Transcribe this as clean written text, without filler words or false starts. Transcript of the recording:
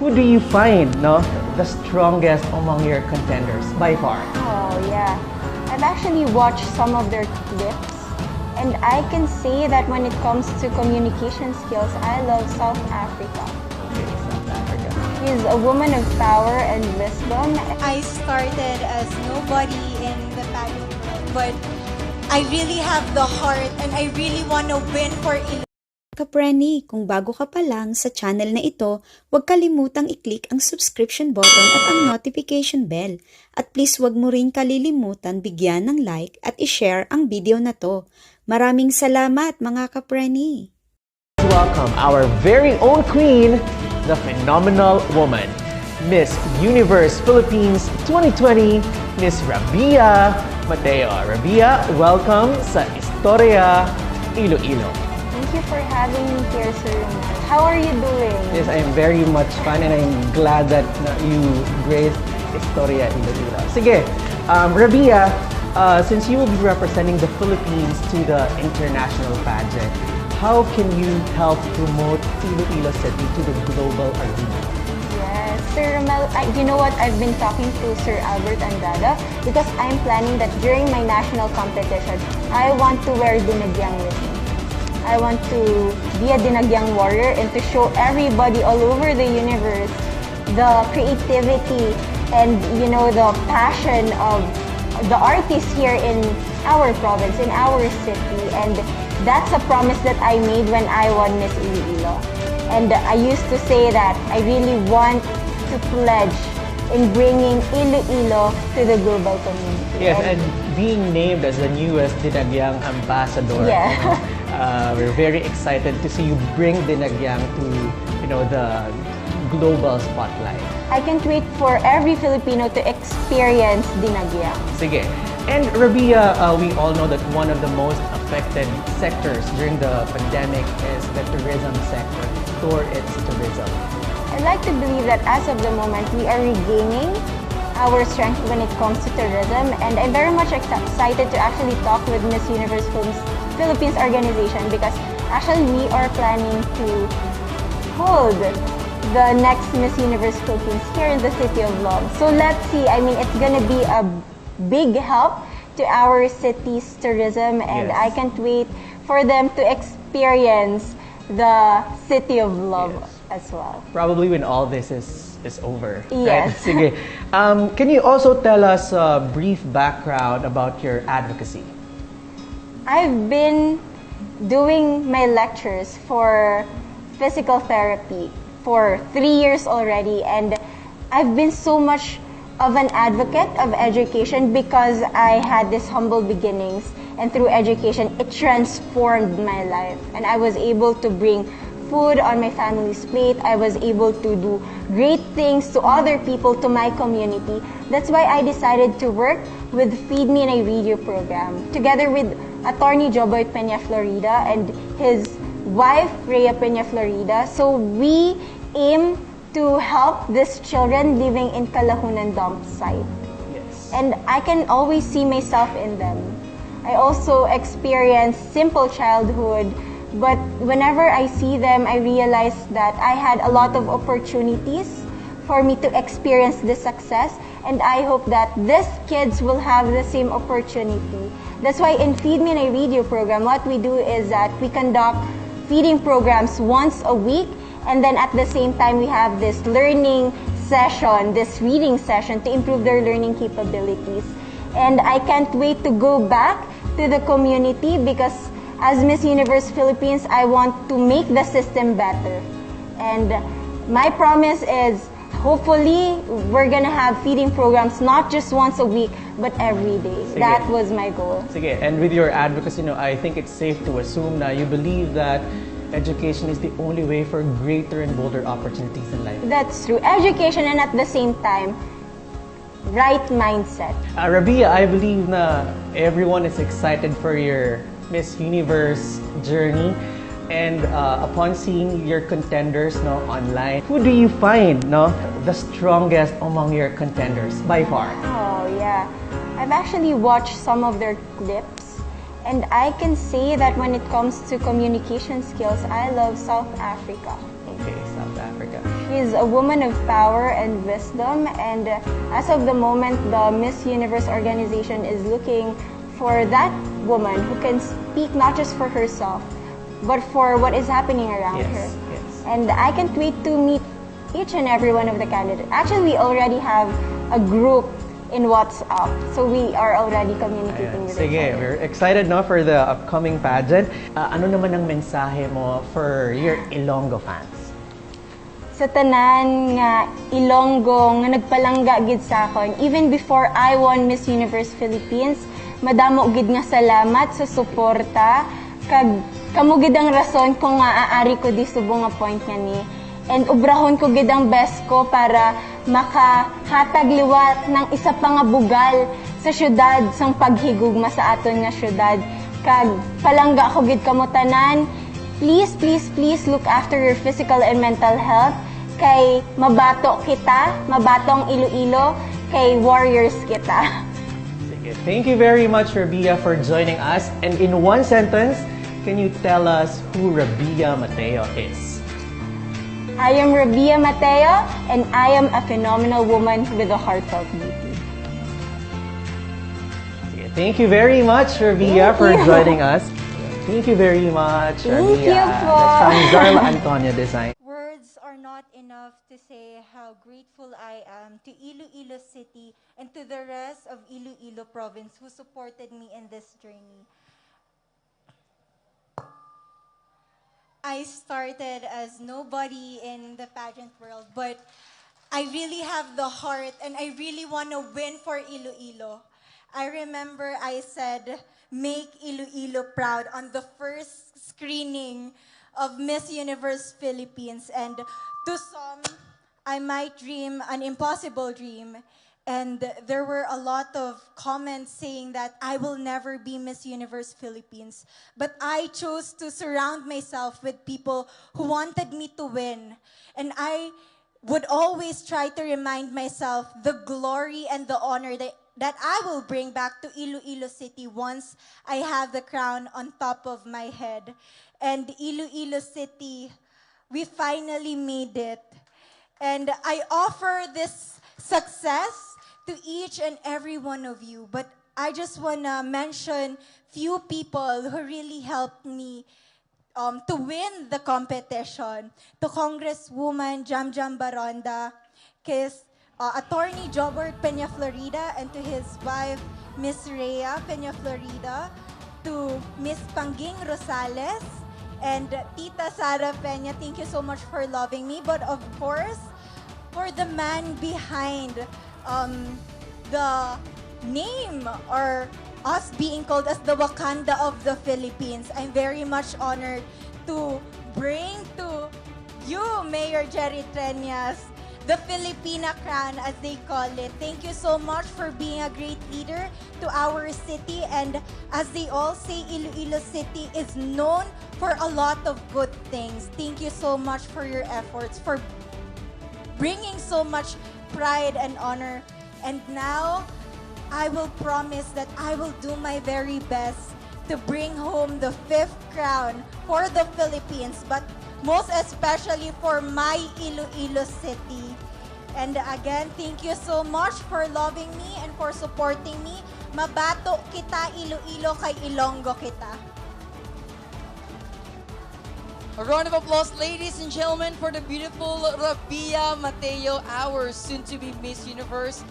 Who do you find, the strongest among your contenders by far? Oh, yeah. I've actually watched some of their clips, and I can say that when it comes to communication skills, I love South Africa. Okay, South Africa. She's a woman of power and wisdom. I started as nobody in the pageant world, but I really have the heart and I really want to win for Iloilo. Ka-prenie, kung bago ka pa lang sa channel na ito, huwag kalimutang i-click ang subscription button at ang notification bell. At please huwag mo rin kalilimutan bigyan ng like at i-share ang video na to. Maraming salamat mga ka-prenie! Welcome our very own queen, the phenomenal woman, Miss Universe Philippines 2020, Miss Rabiya Mateo. Rabiya, welcome sa Istorya Iloilo. Thank you for having me here, Sir. How are you doing? Yes, I am very much fun and I'm glad that you graced Istorya Iloilo. Sige, Rabiya, since you will be representing the Philippines to the international pageant, how can you help promote Iloilo City to the global arena? Yes, Sir Romel, you know what? I've been talking to Sir Albert Andrada because I'm planning that during my national competition, I want to wear dinagyang with me. I want to be a dinagyang warrior and to show everybody all over the universe the creativity and, the passion of the artists here in our province, in our city. And that's a promise that I made when I won Miss Iloilo. And I used to say that I really want to pledge in bringing Iloilo to the global community. Yes, and being named as the newest Dinagyang ambassador. Yeah. We're very excited to see you bring Dinagyang to, the global spotlight. I can't wait for every Filipino to experience Dinagyang. Sige. And Rabiya, we all know that one of the most affected sectors during the pandemic is the tourism sector, its tourism. I'd like to believe that as of the moment, we are regaining our strength when it comes to tourism, and I'm very much excited to actually talk with Miss Universe Philippines organization because actually we are planning to hold the next Miss Universe Philippines here in the City of Love. So let's see, it's gonna be a big help to our city's tourism, and Yes. I can't wait for them to experience the City of Love as well. Probably when all this is over. Yes. Right? Sige. Can you also tell us a brief background about your advocacy? I've been doing my lectures for physical therapy for 3 years already, and I've been so much of an advocate of education because I had this humble beginnings, and through education it transformed my life, and I was able to bring food on my family's plate. I was able to do great things to other people, to my community. That's why I decided to work with Feed Me and I Read You program together with Attorney Joboy Peña Florida and his wife Rhea Peña Florida. So we aim to help these children living in Kalahunan dump site. Yes. And I can always see myself in them. I also experienced simple childhood, but whenever I see them, I realize that I had a lot of opportunities for me to experience this success, and I hope that these kids will have the same opportunity. That's why in Feed Me and I Read You program, what we do is that we conduct feeding programs once a week, and then at the same time we have this learning session, this reading session to improve their learning capabilities. And I can't wait to go back to the community because as Miss Universe Philippines, I want to make the system better. And my promise is hopefully we're gonna have feeding programs not just once a week, but every day. Sige. That was my goal. Sige. And with your advocacy, I think it's safe to assume that you believe that education is the only way for greater and bolder opportunities in life. That's true. Education and at the same time, right mindset. Rabiya, I believe na everyone is excited for your Miss Universe journey, and upon seeing your contenders online, who do you find the strongest among your contenders by far? Oh yeah, I've actually watched some of their clips, and I can say that when it comes to communication skills, I love South Africa. Okay, South Africa. She's a woman of power and wisdom, and as of the moment, the Miss Universe organization is looking for that woman who can speak not just for herself, but for what is happening around her. Yes. And I can't wait to meet each and every one of the candidates. Actually, we already have a group in WhatsApp, so we are already communicating with each Sige, other. we're excited no for the upcoming pageant. Ano naman ang mensahe mo for your Ilonggo fans? Sa tanan nga Ilonggo nga nagpalangga gid sa akon, even before I won Miss Universe Philippines, madamo gid nga salamat sa suporta kag kamo gid ang rason kung nga aari ko di subong nga point nga ni. And ubrahon ko gid ang best ko para makahatag liwat ng isa pa nga bugal sa syudad sang paghigugma sa aton nga syudad. Kag palangga ko gid kamo tanan, please look after your physical and mental health kay mabato kita, mabatong Iloilo, kay warriors kita. Sige. Thank you very much, Rabiya, for joining us. And in one sentence, can you tell us who Rabiya Mateo is? I am Rabiya Mateo, and I am a phenomenal woman with a heartfelt beauty. Sige. Thank you very much, Rabiya, for joining us. Thank you very much, Thank Rabiya. you po. That's from Darla Antonia Design. Words are not enough to say how grateful I am to Iloilo City and to the rest of Iloilo Province who supported me in this journey. I started as nobody in the pageant world, but I really have the heart and I really want to win for Iloilo. I remember I said, make Iloilo proud on the first screening of Miss Universe Philippines. And to some, I might dream an impossible dream. And there were a lot of comments saying that I will never be Miss Universe Philippines. But I chose to surround myself with people who wanted me to win. And I would always try to remind myself the glory and the honor that I will bring back to Iloilo City once I have the crown on top of my head. And Iloilo City, we finally made it. And I offer this success to each and every one of you. But I just want to mention few people who really helped me to win the competition. To Congresswoman Jamjam Baronda, his Attorney Jobert Peña Florida, and to his wife, Miss Rhea Peña Florida, to Miss Panging Rosales, and Tita Sara Peña. Thank you so much for loving me. But of course, for the man behind the name or us being called as the Wakanda of the Philippines, I'm very much honored to bring to you, Mayor Jerry Treñas, the Filipina crown, as they call it. Thank you so much for being a great leader to our city. And as they all say, Iloilo City is known for a lot of good things. Thank you so much for your efforts, for bringing so much pride and honor. And now, I will promise that I will do my very best to bring home the 5th crown for the Philippines, but most especially for my Iloilo City. And again, thank you so much for loving me and for supporting me. Mabato kita, Iloilo, kay Ilonggo kita. A round of applause, ladies and gentlemen, for the beautiful Rabiya Mateo, our soon-to-be Miss Universe.